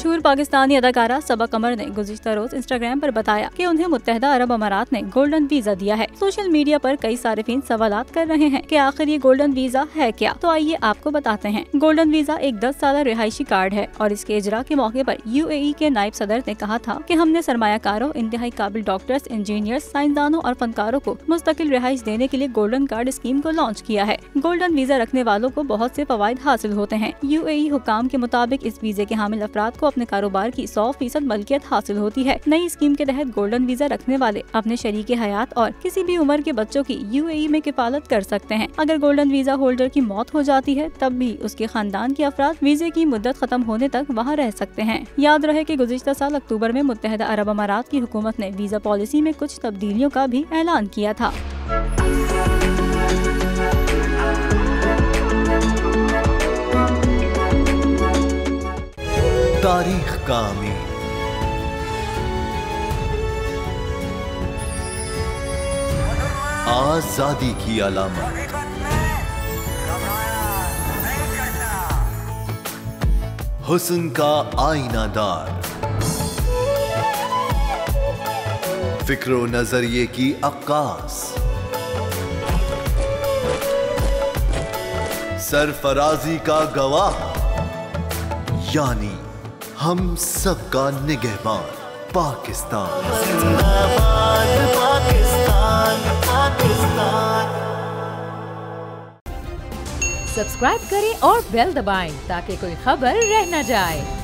मशहूर पाकिस्तानी अदाकारा सबा कमर ने गुज़िश्ता रोज इंस्टाग्राम पर बताया कि उन्हें मुत्तहदा अरब अमारात ने गोल्डन वीजा दिया है। सोशल मीडिया पर कई सारिफीन सवालात कर रहे हैं कि आखिर ये गोल्डन वीजा है क्या। तो आइए आपको बताते हैं। गोल्डन वीजा एक 10 साल रिहायशी कार्ड है और इसके इजरा के मौके पर UAE के नायब सदर ने कहा था कि हमने सरमायाकारों, इंतहाई काबिल डॉक्टर्स, इंजीनियर्स, साइंसदानों और फनकारों को मुस्तकिल रिहाइश देने के लिए गोल्डन कार्ड स्कीम को लॉन्च किया है। गोल्डन वीजा रखने वालों को बहुत से फवायद हासिल होते हैं। UAE हुकाम के मुताबिक इस वीजे के हामिल अफराद को अपने कारोबार की 100% मलकियत हासिल होती है। नई स्कीम के तहत गोल्डन वीजा रखने वाले अपने शरीके हयात और किसी भी उम्र के बच्चों की UAE में किफालत कर सकते हैं। अगर गोल्डन वीजा होल्डर की मौत हो जाती है तब भी उसके खानदान के अफराद वीजे की मुद्दत खत्म होने तक वहाँ रह सकते हैं। याद रहे कि गुज़िश्ता साल अक्टूबर में मुत्तहदा अरब अमारात की हुकूमत ने वीजा पॉलिसी में कुछ तब्दीलियों का भी ऐलान किया था। तारीख का अमीर, आजादी की अलामत, हुस्न का आईनादार, फिक्रो नजरिए की अक्कास, सरफराजी का गवाह, यानी हम सबका निगहबान पाकिस्तान। जिंदाबाद पाकिस्तान, पाकिस्तान। सब्सक्राइब करें और बेल दबाएं ताकि कोई खबर रह न जाए।